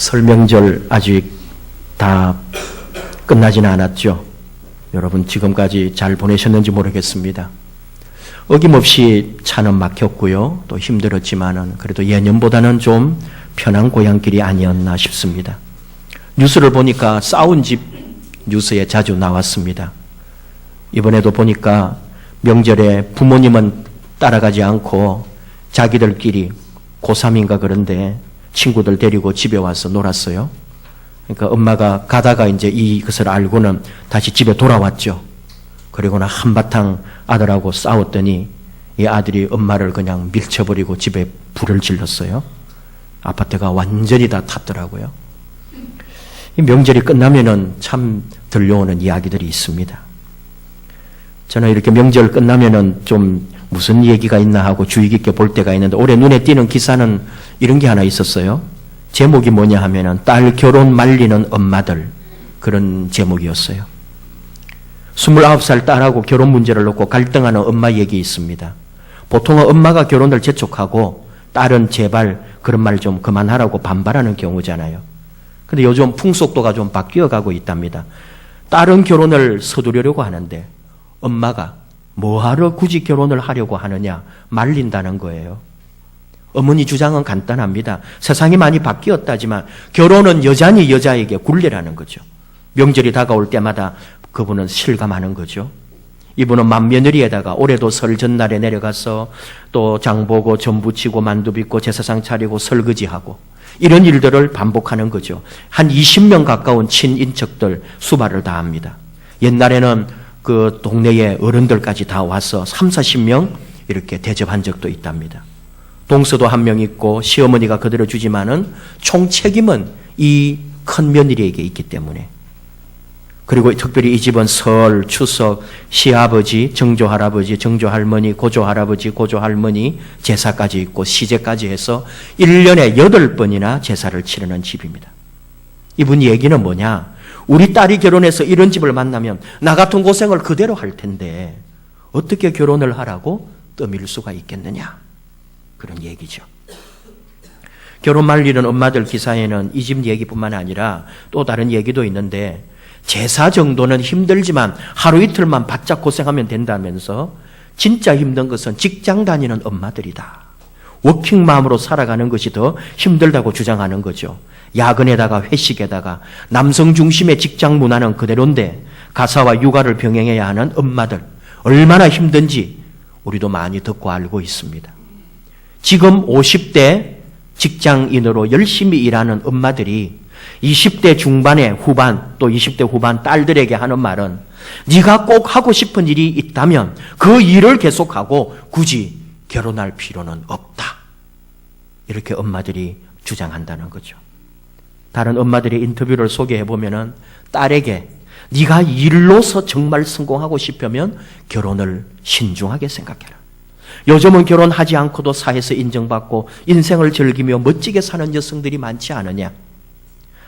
설 명절 아직 다 끝나지는 않았죠. 여러분 지금까지 잘 보내셨는지 모르겠습니다. 어김없이 차는 막혔고요. 또 힘들었지만은 그래도 예년보다는 좀 편한 고향길이 아니었나 싶습니다. 뉴스를 보니까 싸운 집 뉴스에 자주 나왔습니다. 이번에도 보니까 명절에 부모님은 따라가지 않고 자기들끼리 고3인가 그런데 친구들 데리고 집에 와서 놀았어요. 그러니까 엄마가 가다가 이제 이것을 알고는 다시 집에 돌아왔죠. 그리고는 한바탕 아들하고 싸웠더니 이 아들이 엄마를 그냥 밀쳐버리고 집에 불을 질렀어요. 아파트가 완전히 다 탔더라고요. 이 명절이 끝나면은 참 들려오는 이야기들이 있습니다. 저는 이렇게 명절 끝나면은 좀 무슨 얘기가 있나 하고 주의 깊게 볼 때가 있는데 올해 눈에 띄는 기사는 이런 게 하나 있었어요. 제목이 뭐냐 하면은 딸 결혼 말리는 엄마들, 그런 제목이었어요. 29살 딸하고 결혼 문제를 놓고 갈등하는 엄마 얘기 있습니다. 보통은 엄마가 결혼을 재촉하고 딸은 제발 그런 말 좀 그만하라고 반발하는 경우잖아요. 근데 요즘 풍속도가 좀 바뀌어 가고 있답니다. 딸은 결혼을 서두르려고 하는데 엄마가 뭐하러 굳이 결혼을 하려고 하느냐 말린다는 거예요. 어머니 주장은 간단합니다. 세상이 많이 바뀌었다지만 결혼은 여전히 여자에게 굴레라는 거죠. 명절이 다가올 때마다 그분은 실감하는 거죠. 이분은 맏며느리에다가 올해도 설 전날에 내려가서 또 장 보고 전 부치고 만두 빚고 제사상 차리고 설거지하고 이런 일들을 반복하는 거죠. 한 20명 가까운 친인척들 수발을 다합니다. 옛날에는 그 동네의 어른들까지 다 와서 30-40명 이렇게 대접한 적도 있답니다. 동서도 한 명 있고 시어머니가 그대로 주지만은 총 책임은 이 큰 며느리에게 있기 때문에. 그리고 특별히 이 집은 설, 추석, 시아버지, 정조할아버지, 정조할머니, 고조할아버지, 고조할머니 제사까지 있고 시제까지 해서 1년에 8번이나 제사를 치르는 집입니다. 이분 얘기는 뭐냐? 우리 딸이 결혼해서 이런 집을 만나면 나 같은 고생을 그대로 할 텐데 어떻게 결혼을 하라고 떠밀 수가 있겠느냐? 그런 얘기죠. 결혼 말리는 엄마들 기사에는 이 집 얘기뿐만 아니라 또 다른 얘기도 있는데 제사 정도는 힘들지만 하루 이틀만 바짝 고생하면 된다면서 진짜 힘든 것은 직장 다니는 엄마들이다. 워킹맘으로 살아가는 것이 더 힘들다고 주장하는 거죠. 야근에다가 회식에다가 남성 중심의 직장 문화는 그대로인데 가사와 육아를 병행해야 하는 엄마들 얼마나 힘든지 우리도 많이 듣고 알고 있습니다. 지금 50대 직장인으로 열심히 일하는 엄마들이 20대 중반의 후반 또 20대 후반 딸들에게 하는 말은 네가 꼭 하고 싶은 일이 있다면 그 일을 계속하고 굳이 결혼할 필요는 없다. 이렇게 엄마들이 주장한다는 거죠. 다른 엄마들의 인터뷰를 소개해보면 딸에게 네가 일로서 정말 성공하고 싶으면 결혼을 신중하게 생각해라. 요즘은 결혼하지 않고도 사회에서 인정받고 인생을 즐기며 멋지게 사는 여성들이 많지 않으냐.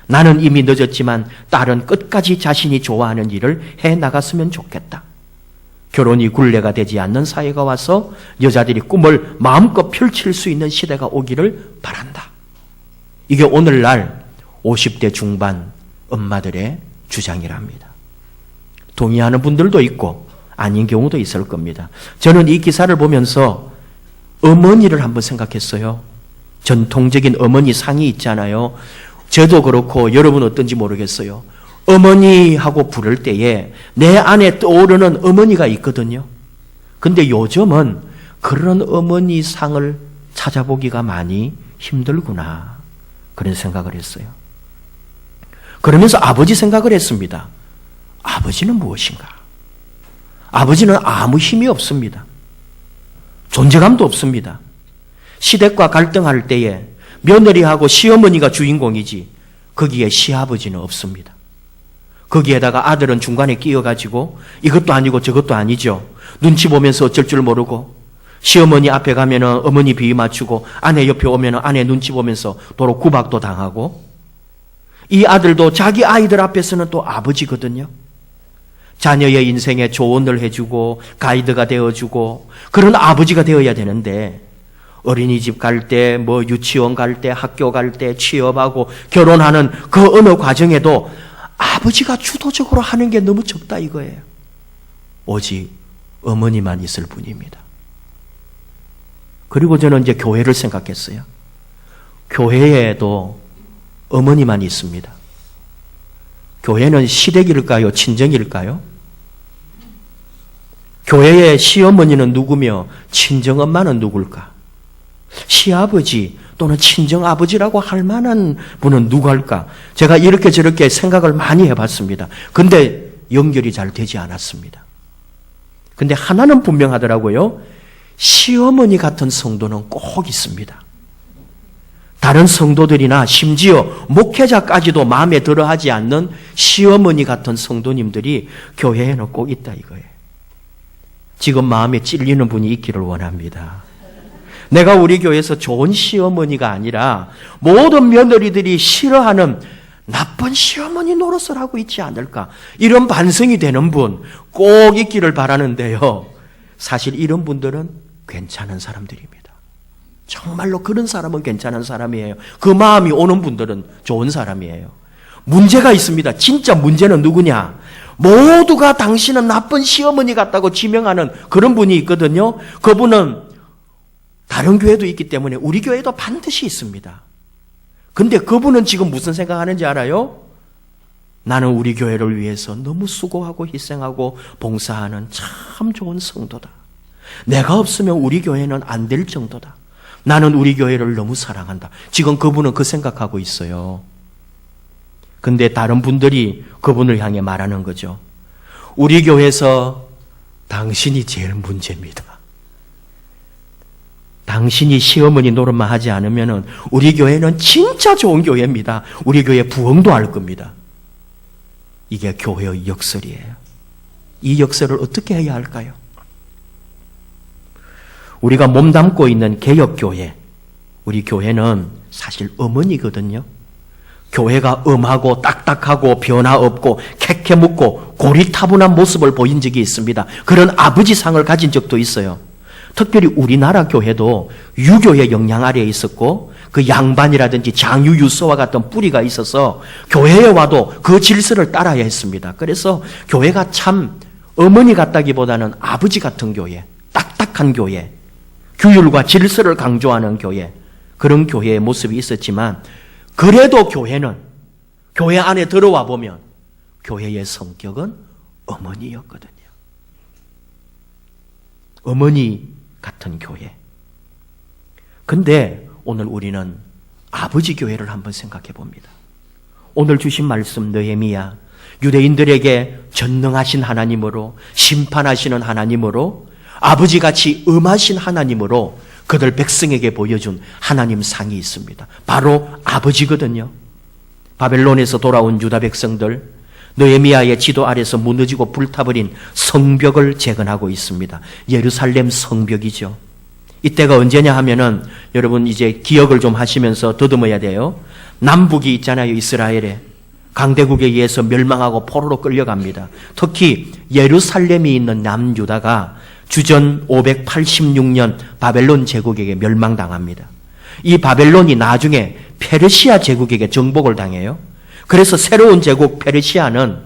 나는 이미 늦었지만 딸은 끝까지 자신이 좋아하는 일을 해나갔으면 좋겠다. 결혼이 굴레가 되지 않는 사회가 와서 여자들이 꿈을 마음껏 펼칠 수 있는 시대가 오기를 바란다. 이게 오늘날 50대 중반 엄마들의 주장이랍니다. 동의하는 분들도 있고 아닌 경우도 있을 겁니다. 저는 이 기사를 보면서 어머니를 한번 생각했어요. 전통적인 어머니 상이 있잖아요. 저도 그렇고 여러분 어떤지 모르겠어요. 어머니하고 부를 때에 내 안에 떠오르는 어머니가 있거든요. 근데 요즘은 그런 어머니 상을 찾아보기가 많이 힘들구나. 그런 생각을 했어요. 그러면서 아버지 생각을 했습니다. 아버지는 무엇인가? 아버지는 아무 힘이 없습니다. 존재감도 없습니다. 시댁과 갈등할 때에 며느리하고 시어머니가 주인공이지 거기에 시아버지는 없습니다. 거기에다가 아들은 중간에 끼어가지고 이것도 아니고 저것도 아니죠. 눈치 보면서 어쩔 줄 모르고 시어머니 앞에 가면은 어머니 비위 맞추고 아내 옆에 오면은 아내 눈치 보면서 도로 구박도 당하고 이 아들도 자기 아이들 앞에서는 또 아버지거든요. 자녀의 인생에 조언을 해주고 가이드가 되어주고 그런 아버지가 되어야 되는데 어린이집 갈 때, 유치원 갈 때, 학교 갈 때, 취업하고 결혼하는 그 어느 과정에도 아버지가 주도적으로 하는 게 너무 적다 이거예요. 오직 어머니만 있을 뿐입니다. 그리고 저는 이제 교회를 생각했어요. 교회에도 어머니만 있습니다. 교회는 시댁일까요? 친정일까요? 교회의 시어머니는 누구며 친정엄마는 누굴까? 시아버지 또는 친정아버지라고 할 만한 분은 누구일까? 제가 이렇게 저렇게 생각을 많이 해봤습니다. 근데 연결이 잘 되지 않았습니다. 근데 하나는 분명하더라고요. 시어머니 같은 성도는 꼭 있습니다. 다른 성도들이나 심지어 목회자까지도 마음에 들어하지 않는 시어머니 같은 성도님들이 교회에는 꼭 있다 이거예요. 지금 마음에 찔리는 분이 있기를 원합니다. 내가 우리 교회에서 좋은 시어머니가 아니라 모든 며느리들이 싫어하는 나쁜 시어머니 노릇을 하고 있지 않을까, 이런 반성이 되는 분 꼭 있기를 바라는데요. 사실 이런 분들은 괜찮은 사람들입니다. 정말로 그런 사람은 괜찮은 사람이에요. 그 마음이 오는 분들은 좋은 사람이에요. 문제가 있습니다. 진짜 문제는 누구냐? 모두가 당신은 나쁜 시어머니 같다고 지명하는 그런 분이 있거든요. 그분은 다른 교회도 있기 때문에 우리 교회도 반드시 있습니다. 근데 그분은 지금 무슨 생각하는지 알아요? 나는 우리 교회를 위해서 너무 수고하고 희생하고 봉사하는 참 좋은 성도다. 내가 없으면 우리 교회는 안 될 정도다. 나는 우리 교회를 너무 사랑한다. 지금 그분은 그 생각하고 있어요. 근데 다른 분들이 그분을 향해 말하는 거죠. 우리 교회에서 당신이 제일 문제입니다. 당신이 시어머니 노릇만 하지 않으면 우리 교회는 진짜 좋은 교회입니다. 우리 교회 부흥도 할 겁니다. 이게 교회의 역설이에요. 이 역설을 어떻게 해야 할까요? 우리가 몸담고 있는 개혁교회, 우리 교회는 사실 어머니거든요. 교회가 엄하고 딱딱하고 변화 없고 캐캐묻고 고리타분한 모습을 보인 적이 있습니다. 그런 아버지상을 가진 적도 있어요. 특별히 우리나라 교회도 유교의 영향 아래에 있었고 그 양반이라든지 장유유서와 같은 뿌리가 있어서 교회에 와도 그 질서를 따라야 했습니다. 그래서 교회가 참 어머니 같다기보다는 아버지 같은 교회, 딱딱한 교회, 규율과 질서를 강조하는 교회, 그런 교회의 모습이 있었지만 그래도 교회는 교회 안에 들어와 보면 교회의 성격은 어머니였거든요. 어머니 같은 교회. 근데 오늘 우리는 아버지 교회를 한번 생각해 봅니다. 오늘 주신 말씀 느헤미야, 유대인들에게 전능하신 하나님으로, 심판하시는 하나님으로, 아버지같이 엄하신 하나님으로 그들 백성에게 보여준 하나님 상이 있습니다. 바로 아버지거든요. 바벨론에서 돌아온 유다 백성들, 느헤미야의 지도 아래서 무너지고 불타버린 성벽을 재건하고 있습니다. 예루살렘 성벽이죠. 이때가 언제냐 하면은 여러분 이제 기억을 좀 하시면서 더듬어야 돼요. 남북이 있잖아요. 이스라엘에 강대국에 의해서 멸망하고 포로로 끌려갑니다. 특히 예루살렘이 있는 남유다가 주전 586년 바벨론 제국에게 멸망당합니다. 이 바벨론이 나중에 페르시아 제국에게 정복을 당해요. 그래서 새로운 제국 페르시아는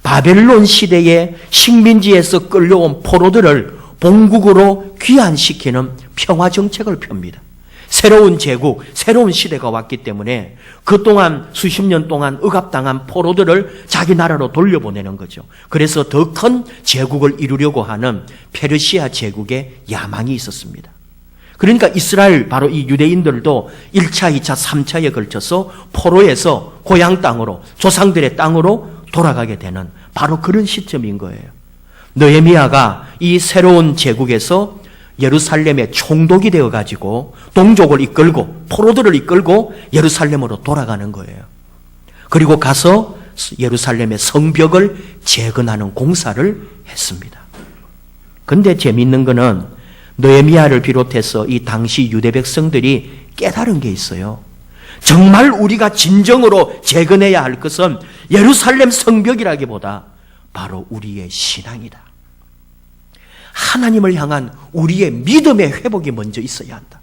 바벨론 시대의 식민지에서 끌려온 포로들을 본국으로 귀환시키는 평화 정책을 펴니다. 새로운 제국, 새로운 시대가 왔기 때문에 그동안 수십 년 동안 억압당한 포로들을 자기 나라로 돌려보내는 거죠. 그래서 더 큰 제국을 이루려고 하는 페르시아 제국의 야망이 있었습니다. 그러니까 이스라엘, 바로 이 유대인들도 1차, 2차, 3차에 걸쳐서 포로에서 고향 땅으로, 조상들의 땅으로 돌아가게 되는 바로 그런 시점인 거예요. 느헤미야가 이 새로운 제국에서 예루살렘의 총독이 되어가지고 동족을 이끌고 포로들을 이끌고 예루살렘으로 돌아가는 거예요. 그리고 가서 예루살렘의 성벽을 재건하는 공사를 했습니다. 근데 재미있는 거는 느헤미야를 비롯해서 이 당시 유대 백성들이 깨달은 게 있어요. 정말 우리가 진정으로 재건해야 할 것은 예루살렘 성벽이라기보다 바로 우리의 신앙이다. 하나님을 향한 우리의 믿음의 회복이 먼저 있어야 한다.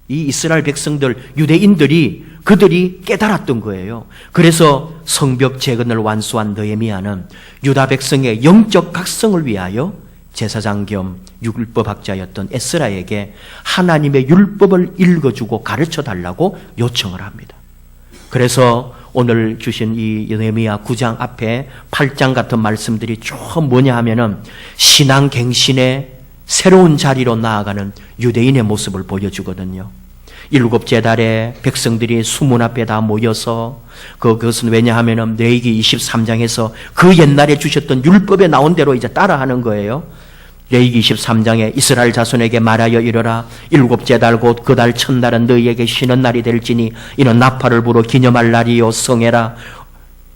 이 이스라엘 백성들, 유대인들이 그들이 깨달았던 거예요. 그래서 성벽 재건을 완수한 느헤미야는 유다 백성의 영적 각성을 위하여 제사장 겸 율법학자였던 에스라에게 하나님의 율법을 읽어주고 가르쳐달라고 요청을 합니다. 그래서 오늘 주신 이 느헤미야 9장 앞에 8장 같은 말씀들이 쭉 뭐냐 하면은 신앙 갱신의 새로운 자리로 나아가는 유대인의 모습을 보여주거든요. 일곱째 달에 백성들이 수문 앞에 다 모여서 그것은 왜냐하면은 레위기 23장에서 그 옛날에 주셨던 율법에 나온 대로 이제 따라하는 거예요. 레위기 23장에 이스라엘 자손에게 말하여 이르라. 일곱째 달 곧 그 달 첫날은 너희에게 쉬는 날이 될지니 이는 나팔을 불어 기념할 날이요 성해라.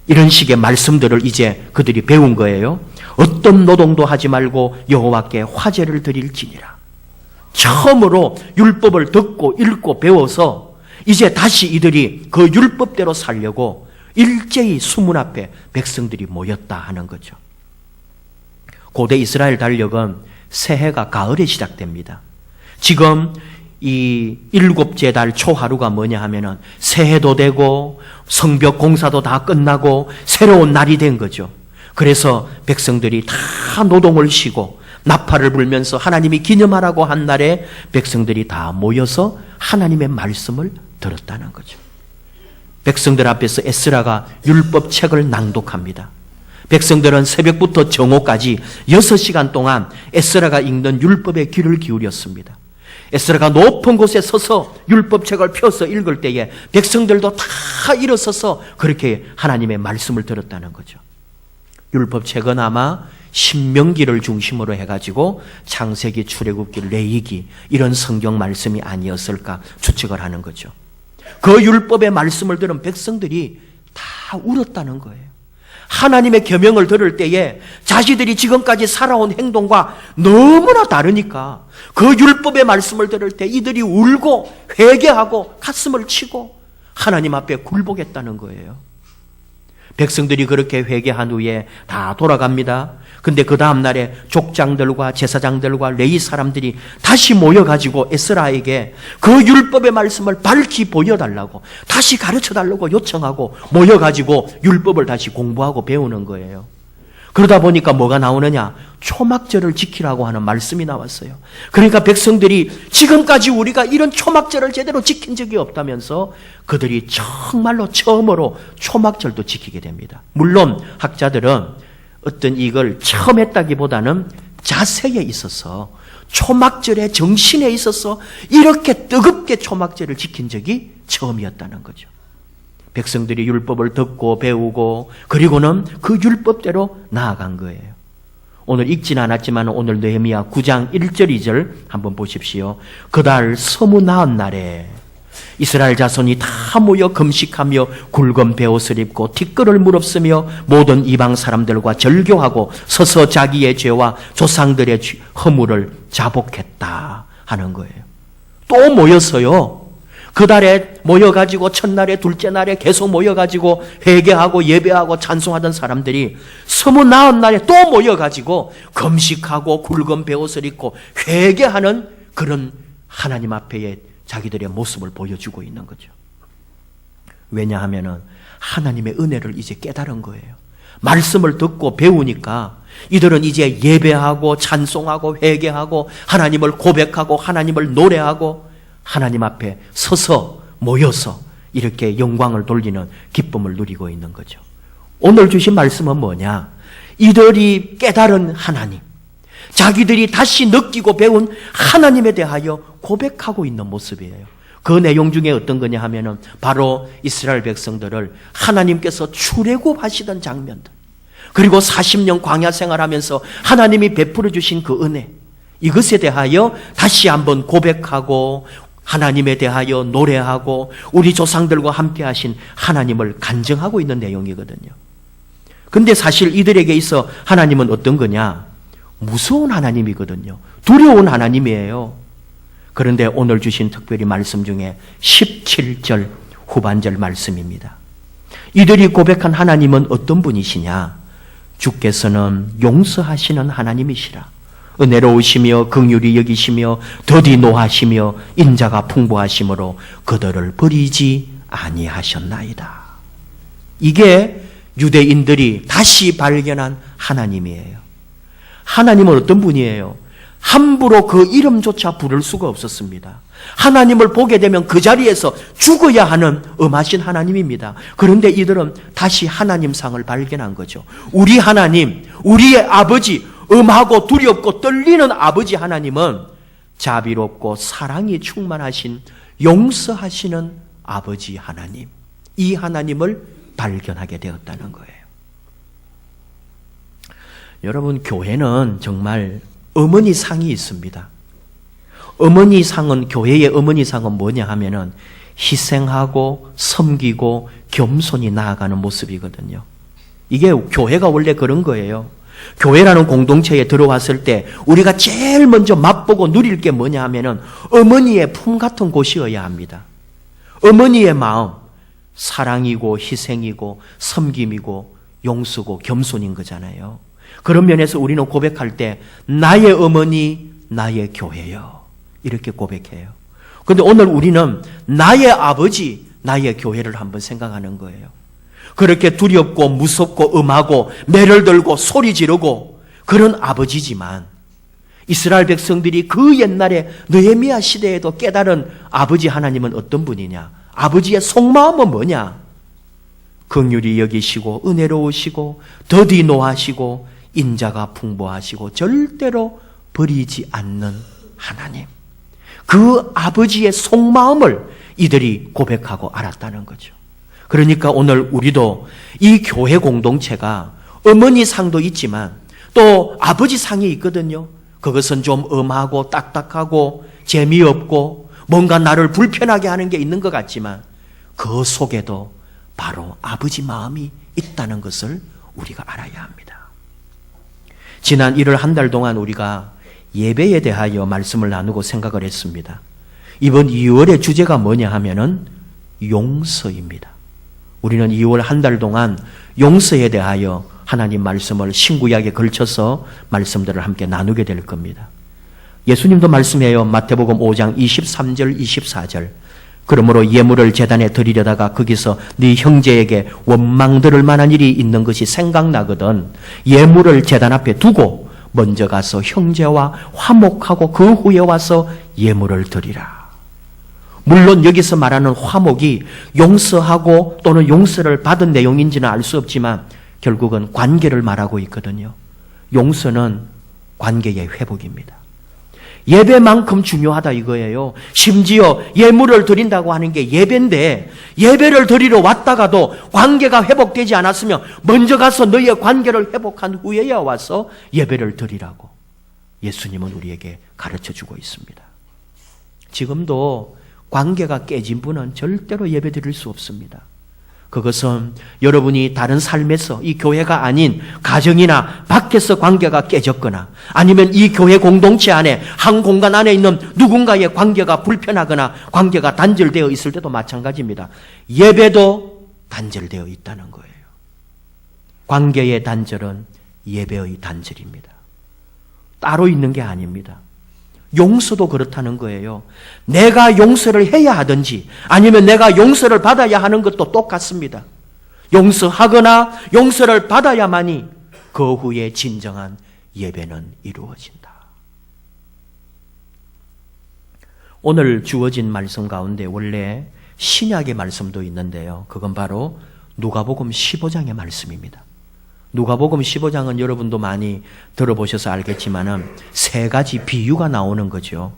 이런 식의 말씀들을 이제 그들이 배운 거예요. 어떤 노동도 하지 말고 여호와께 화제를 드릴지니라. 처음으로 율법을 듣고 읽고 배워서 이제 다시 이들이 그 율법대로 살려고 일제히 수문 앞에 백성들이 모였다 하는 거죠. 고대 이스라엘 달력은 새해가 가을에 시작됩니다. 지금 이 일곱째 달 초하루가 뭐냐 하면은 새해도 되고 성벽 공사도 다 끝나고 새로운 날이 된 거죠. 그래서 백성들이 다 노동을 쉬고 나팔을 불면서 하나님이 기념하라고 한 날에 백성들이 다 모여서 하나님의 말씀을 들었다는 거죠. 백성들 앞에서 에스라가 율법책을 낭독합니다. 백성들은 새벽부터 정오까지 6시간 동안 에스라가 읽는 율법에 귀를 기울였습니다. 에스라가 높은 곳에 서서 율법책을 펴서 읽을 때에 백성들도 다 일어서서 그렇게 하나님의 말씀을 들었다는 거죠. 율법책은 아마 신명기를 중심으로 해가지고 창세기, 출애굽기, 레위기 이런 성경 말씀이 아니었을까 추측을 하는 거죠. 그 율법의 말씀을 들은 백성들이 다 울었다는 거예요. 하나님의 계명을 들을 때에 자신들이 지금까지 살아온 행동과 너무나 다르니까 그 율법의 말씀을 들을 때 이들이 울고 회개하고 가슴을 치고 하나님 앞에 굴복했다는 거예요. 백성들이 그렇게 회개한 후에 다 돌아갑니다. 근데 그 다음 날에 족장들과 제사장들과 레위 사람들이 다시 모여가지고 에스라에게 그 율법의 말씀을 밝히 보여달라고 다시 가르쳐달라고 요청하고 모여가지고 율법을 다시 공부하고 배우는 거예요. 그러다 보니까 뭐가 나오느냐? 초막절을 지키라고 하는 말씀이 나왔어요. 그러니까 백성들이 지금까지 우리가 이런 초막절을 제대로 지킨 적이 없다면서 그들이 정말로 처음으로 초막절도 지키게 됩니다. 물론 학자들은 어떤 이걸 처음 했다기보다는 자세에 있어서 초막절의 정신에 있어서 이렇게 뜨겁게 초막절을 지킨 적이 처음이었다는 거죠. 백성들이 율법을 듣고 배우고 그리고는 그 율법대로 나아간 거예요. 오늘 읽진 않았지만 오늘 느헤미야 9장 1절 2절 한번 보십시오. 그달 서무 나은 날에 이스라엘 자손이 다 모여 금식하며 굵은 베옷을 입고 티끌을 무릅쓰며 모든 이방 사람들과 절교하고 서서 자기의 죄와 조상들의 허물을 자복했다 하는 거예요. 또 모여서요. 그 달에 모여가지고 첫날에 둘째 날에 계속 모여가지고 회개하고 예배하고 찬송하던 사람들이 서무 나은 날에 또 모여가지고 금식하고 굵은 베옷을 입고 회개하는 그런 하나님 앞에 자기들의 모습을 보여주고 있는 거죠. 왜냐하면은 하나님의 은혜를 이제 깨달은 거예요. 말씀을 듣고 배우니까 이들은 이제 예배하고 찬송하고 회개하고 하나님을 고백하고 하나님을 노래하고 하나님 앞에 서서 모여서 이렇게 영광을 돌리는 기쁨을 누리고 있는 거죠. 오늘 주신 말씀은 뭐냐? 이들이 깨달은 하나님, 자기들이 다시 느끼고 배운 하나님에 대하여 고백하고 있는 모습이에요. 그 내용 중에 어떤 거냐 하면은 바로 이스라엘 백성들을 하나님께서 출애굽하시던 장면들, 그리고 40년 광야 생활하면서 하나님이 베풀어 주신 그 은혜, 이것에 대하여 다시 한번 고백하고 하나님에 대하여 노래하고 우리 조상들과 함께 하신 하나님을 간증하고 있는 내용이거든요. 근데 사실 이들에게 있어 하나님은 어떤 거냐? 무서운 하나님이거든요. 두려운 하나님이에요. 그런데 오늘 주신 특별히 말씀 중에 17절 후반절 말씀입니다. 이들이 고백한 하나님은 어떤 분이시냐? 주께서는 용서하시는 하나님이시라. 은혜로우시며 긍휼히 여기시며 더디 노하시며 인자가 풍부하심으로 그들을 버리지 아니하셨나이다. 이게 유대인들이 다시 발견한 하나님이에요. 하나님은 어떤 분이에요? 함부로 그 이름조차 부를 수가 없었습니다. 하나님을 보게 되면 그 자리에서 죽어야 하는 엄하신 하나님입니다. 그런데 이들은 다시 하나님상을 발견한 거죠. 우리 하나님, 우리의 아버지, 엄하고 두렵고 떨리는 아버지 하나님은 자비롭고 사랑이 충만하신 용서하시는 아버지 하나님, 이 하나님을 발견하게 되었다는 거예요. 여러분, 교회는 정말 어머니 상이 있습니다. 어머니 상은, 교회의 어머니 상은 뭐냐 하면은 희생하고 섬기고 겸손히 나아가는 모습이거든요. 이게 교회가 원래 그런 거예요. 교회라는 공동체에 들어왔을 때 우리가 제일 먼저 맛보고 누릴 게 뭐냐 하면은 어머니의 품 같은 곳이어야 합니다. 어머니의 마음, 사랑이고 희생이고 섬김이고 용서고 겸손인 거잖아요. 그런 면에서 우리는 고백할 때 나의 어머니, 나의 교회요, 이렇게 고백해요. 그런데 오늘 우리는 나의 아버지, 나의 교회를 한번 생각하는 거예요. 그렇게 두렵고 무섭고 엄하고 매를 들고 소리 지르고 그런 아버지지만 이스라엘 백성들이 그 옛날에 느헤미야 시대에도 깨달은 아버지 하나님은 어떤 분이냐? 아버지의 속마음은 뭐냐? 긍휼히 여기시고 은혜로우시고 더디 노하시고 인자가 풍부하시고 절대로 버리지 않는 하나님. 그 아버지의 속마음을 이들이 고백하고 알았다는 거죠. 그러니까 오늘 우리도 이 교회 공동체가 어머니 상도 있지만 또 아버지 상이 있거든요. 그것은 좀 엄하고 딱딱하고 재미없고 뭔가 나를 불편하게 하는 게 있는 것 같지만 그 속에도 바로 아버지 마음이 있다는 것을 우리가 알아야 합니다. 지난 1월 한 달 동안 우리가 예배에 대하여 말씀을 나누고 생각을 했습니다. 이번 2월의 주제가 뭐냐 하면은 용서입니다. 우리는 2월 한 달 동안 용서에 대하여 하나님 말씀을 신구약에 걸쳐서 말씀들을 함께 나누게 될 겁니다. 예수님도 말씀해요. 마태복음 5장 23절 24절. 그러므로 예물을 제단에 드리려다가 거기서 네 형제에게 원망 들을 만한 일이 있는 것이 생각나거든 예물을 제단 앞에 두고 먼저 가서 형제와 화목하고 그 후에 와서 예물을 드리라. 물론 여기서 말하는 화목이 용서하고 또는 용서를 받은 내용인지는 알 수 없지만 결국은 관계를 말하고 있거든요. 용서는 관계의 회복입니다. 예배만큼 중요하다 이거예요. 심지어 예물을 드린다고 하는 게 예배인데 예배를 드리러 왔다가도 관계가 회복되지 않았으면 먼저 가서 너희의 관계를 회복한 후에야 와서 예배를 드리라고 예수님은 우리에게 가르쳐주고 있습니다. 지금도 관계가 깨진 분은 절대로 예배 드릴 수 없습니다. 그것은 여러분이 다른 삶에서 이 교회가 아닌 가정이나 밖에서 관계가 깨졌거나 아니면 이 교회 공동체 안에 한 공간 안에 있는 누군가의 관계가 불편하거나 관계가 단절되어 있을 때도 마찬가지입니다. 예배도 단절되어 있다는 거예요. 관계의 단절은 예배의 단절입니다. 따로 있는 게 아닙니다. 용서도 그렇다는 거예요. 내가 용서를 해야 하든지 아니면 내가 용서를 받아야 하는 것도 똑같습니다. 용서하거나 용서를 받아야만이 그 후에 진정한 예배는 이루어진다. 오늘 주어진 말씀 가운데 원래 신약의 말씀도 있는데요. 그건 바로 누가복음 15장의 말씀입니다. 누가복음 15장은 여러분도 많이 들어보셔서 알겠지만은 세 가지 비유가 나오는 거죠.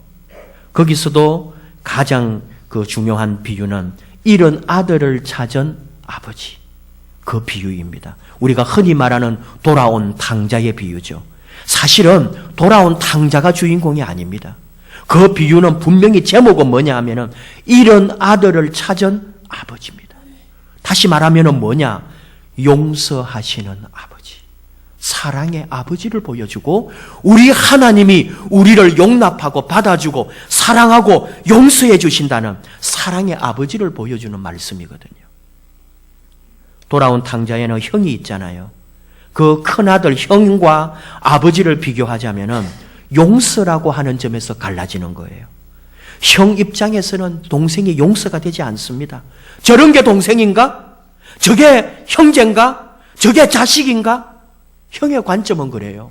거기서도 가장 그 중요한 비유는 잃은 아들을 찾은 아버지. 그 비유입니다. 우리가 흔히 말하는 돌아온 탕자의 비유죠. 사실은 돌아온 탕자가 주인공이 아닙니다. 그 비유는 분명히 제목은 뭐냐 하면은 잃은 아들을 찾은 아버지입니다. 다시 말하면은 뭐냐? 용서하시는 아버지, 사랑의 아버지를 보여주고 우리 하나님이 우리를 용납하고 받아주고 사랑하고 용서해 주신다는 사랑의 아버지를 보여주는 말씀이거든요. 돌아온 탕자에는 형이 있잖아요. 그 큰아들 형과 아버지를 비교하자면은 용서라고 하는 점에서 갈라지는 거예요. 형 입장에서는 동생이 용서가 되지 않습니다. 저런 게 동생인가? 저게 형제인가? 저게 자식인가? 형의 관점은 그래요.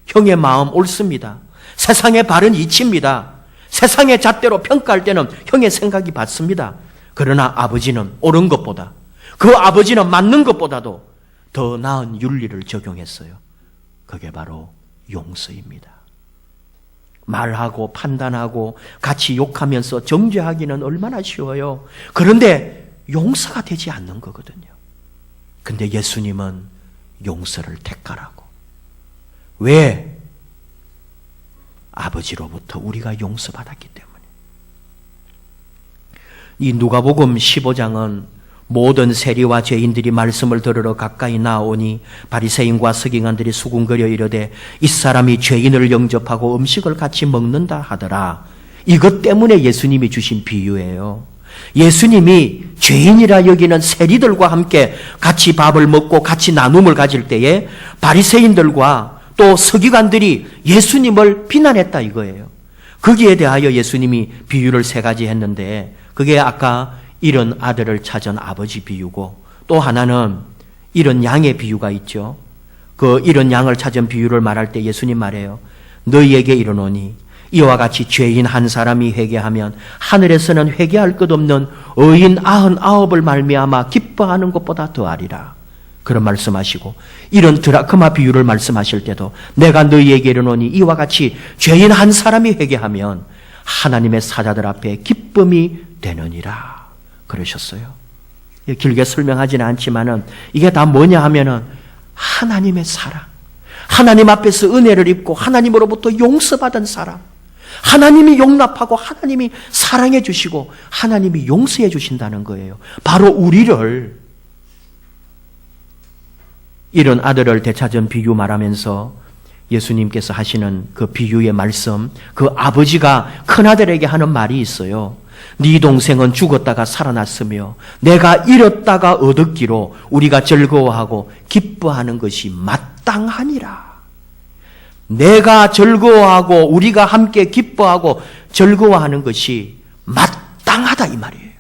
형의 마음 옳습니다. 세상의 발은 이치입니다. 세상의 잣대로 평가할 때는 형의 생각이 맞습니다. 그러나 아버지는 옳은 것보다, 그 아버지는 맞는 것보다도 더 나은 윤리를 적용했어요. 그게 바로 용서입니다. 말하고 판단하고 같이 욕하면서 정죄하기는 얼마나 쉬워요. 그런데 용서가 되지 않는 거거든요. 근데 예수님은 용서를 택하라고. 왜? 아버지로부터 우리가 용서받았기 때문에. 이 누가복음 15장은 모든 세리와 죄인들이 말씀을 들으러 가까이 나오니 바리새인과 서기관들이 수군거려 이르되 이 사람이 죄인을 영접하고 음식을 같이 먹는다 하더라. 이것 때문에 예수님이 주신 비유예요. 예수님이 죄인이라 여기는 세리들과 함께 같이 밥을 먹고 같이 나눔을 가질 때에 바리새인들과 또 서기관들이 예수님을 비난했다 이거예요. 거기에 대하여 예수님이 비유를 3가지 했는데 그게 아까 이런 아들을 찾은 아버지 비유고 또 하나는 이런 양의 비유가 있죠. 그 이런 양을 찾은 비유를 말할 때 예수님 말해요. 너희에게 이르노니 이와 같이 죄인 한 사람이 회개하면 하늘에서는 회개할 것 없는 의인 99을 말미암아 기뻐하는 것보다 더하리라. 그런 말씀하시고 이런 드라크마 비유를 말씀하실 때도 내가 너희에게 이르노니 이와 같이 죄인 한 사람이 회개하면 하나님의 사자들 앞에 기쁨이 되느니라. 그러셨어요. 길게 설명하지는 않지만은 이게 다 뭐냐 하면은 하나님의 사랑, 하나님 앞에서 은혜를 입고 하나님으로부터 용서받은 사람, 하나님이 용납하고 하나님이 사랑해 주시고 하나님이 용서해 주신다는 거예요. 바로 우리를 이런 아들을 되찾은 비유 말하면서 예수님께서 하시는 그 비유의 말씀, 그 아버지가 큰아들에게 하는 말이 있어요. 네 동생은 죽었다가 살아났으며 내가 잃었다가 얻었기로 우리가 즐거워하고 기뻐하는 것이 마땅하니라. 내가 즐거워하고 우리가 함께 기뻐하고 즐거워하는 것이 마땅하다 이 말이에요.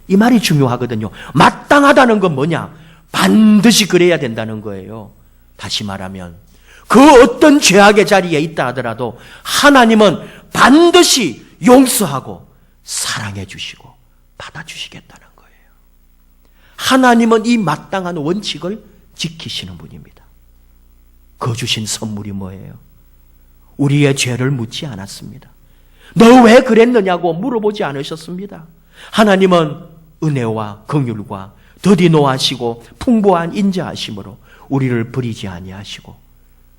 이 말이 중요하거든요. 마땅하다는 건 뭐냐? 반드시 그래야 된다는 거예요. 다시 말하면 그 어떤 죄악의 자리에 있다 하더라도 하나님은 반드시 용서하고 사랑해 주시고 받아주시겠다는 거예요. 하나님은 이 마땅한 원칙을 지키시는 분입니다. 그 주신 선물이 뭐예요? 우리의 죄를 묻지 않았습니다. 너 왜 그랬느냐고 물어보지 않으셨습니다. 하나님은 은혜와 긍휼과 더디 노하시고 풍부한 인자하심으로 우리를 버리지 아니하시고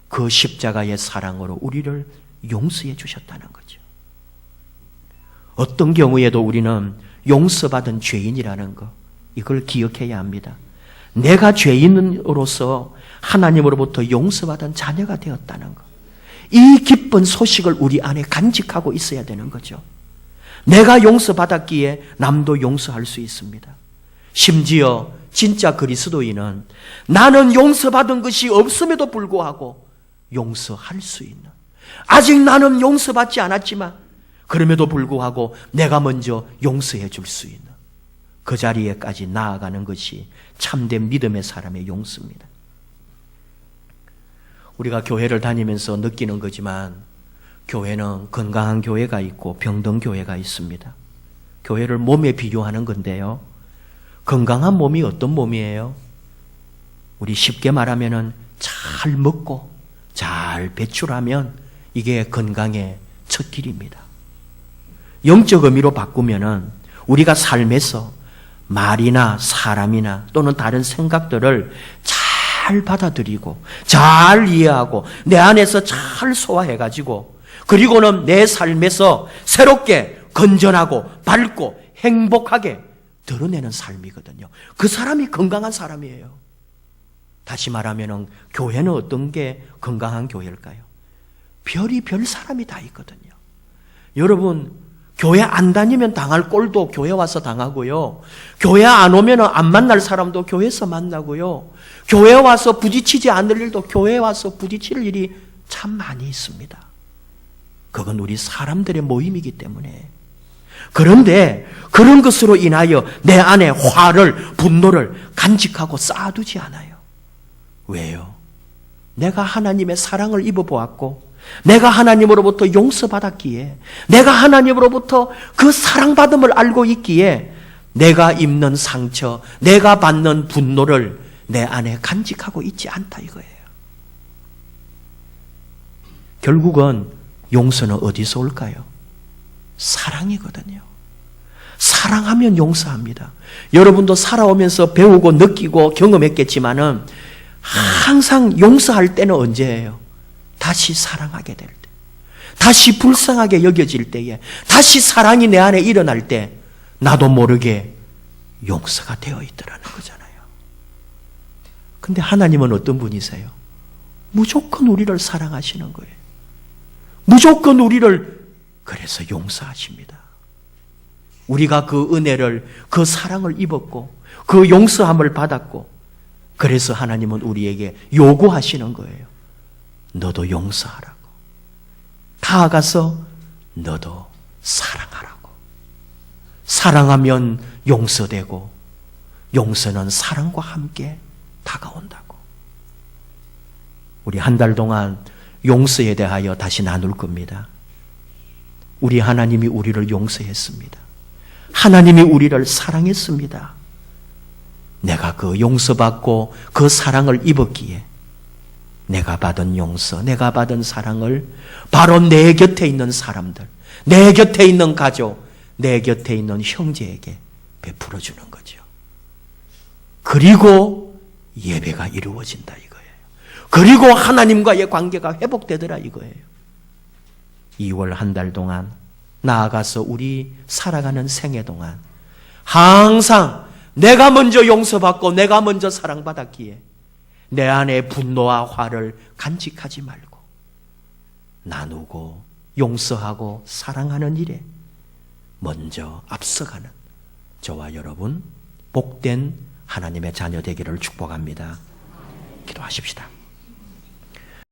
그 십자가의 사랑으로 우리를 용서해 주셨다는 거죠. 어떤 경우에도 우리는 용서받은 죄인이라는 것, 이걸 기억해야 합니다. 내가 죄인으로서 하나님으로부터 용서받은 자녀가 되었다는 것, 이 기쁜 소식을 우리 안에 간직하고 있어야 되는 거죠. 내가 용서받았기에 남도 용서할 수 있습니다. 심지어 진짜 그리스도인은 나는 용서받은 것이 없음에도 불구하고 용서할 수 있는, 아직 나는 용서받지 않았지만 그럼에도 불구하고 내가 먼저 용서해 줄 수 있는 그 자리에까지 나아가는 것이 참된 믿음의 사람의 용서입니다. 우리가 교회를 다니면서 느끼는 거지만 교회는 건강한 교회가 있고 병든 교회가 있습니다. 교회를 몸에 비교하는 건데요. 건강한 몸이 어떤 몸이에요? 우리 쉽게 말하면은 잘 먹고 잘 배출하면 이게 건강의 첫 길입니다. 영적 의미로 바꾸면은 우리가 삶에서 말이나 사람이나 또는 다른 생각들을 잘 받아들이고 잘 이해하고 내 안에서 잘 소화해가지고 그리고는 내 삶에서 새롭게 건전하고 밝고 행복하게 드러내는 삶이거든요. 그 사람이 건강한 사람이에요. 다시 말하면은 교회는 어떤 게 건강한 교회일까요? 별이 별 사람이 다 있거든요. 여러분, 교회 안 다니면 당할 꼴도 교회 와서 당하고요. 교회 안 오면 안 만날 사람도 교회에서 만나고요. 교회 와서 부딪히지 않을 일도 교회 와서 부딪힐 일이 참 많이 있습니다. 그건 우리 사람들의 모임이기 때문에. 그런데 그런 것으로 인하여 내 안에 화를, 분노를 간직하고 쌓아두지 않아요. 왜요? 내가 하나님의 사랑을 입어보았고 내가 하나님으로부터 용서받았기에 내가 하나님으로부터 그 사랑받음을 알고 있기에 내가 입는 상처, 내가 받는 분노를 내 안에 간직하고 있지 않다 이거예요. 결국은 용서는 어디서 올까요? 사랑이거든요. 사랑하면 용서합니다. 여러분도 살아오면서 배우고 느끼고 경험했겠지만은 항상 용서할 때는 언제예요? 다시 사랑하게 될 때, 다시 불쌍하게 여겨질 때에, 다시 사랑이 내 안에 일어날 때 나도 모르게 용서가 되어 있더라는 거잖아요. 근데 하나님은 어떤 분이세요? 무조건 우리를 사랑하시는 거예요. 무조건 우리를 그래서 용서하십니다. 우리가 그 은혜를, 그 사랑을 입었고 그 용서함을 받았고 그래서 하나님은 우리에게 요구하시는 거예요. 너도 용서하라고. 다가가서 너도 사랑하라고. 사랑하면 용서되고 용서는 사랑과 함께 다가온다고. 우리 한 달 동안 용서에 대하여 다시 나눌 겁니다. 우리 하나님이 우리를 용서했습니다. 하나님이 우리를 사랑했습니다. 내가 그 용서받고 그 사랑을 입었기에 내가 받은 용서, 내가 받은 사랑을 바로 내 곁에 있는 사람들, 내 곁에 있는 가족, 내 곁에 있는 형제에게 베풀어 주는 거죠. 그리고 예배가 이루어진다 이거예요. 그리고 하나님과의 관계가 회복되더라 이거예요. 2월 한 달 동안 나아가서 우리 살아가는 생애 동안 항상 내가 먼저 용서받고 내가 먼저 사랑받았기에 내 안에 분노와 화를 간직하지 말고 나누고 용서하고 사랑하는 일에 먼저 앞서가는 저와 여러분 복된 하나님의 자녀 되기를 축복합니다. 기도하십시다.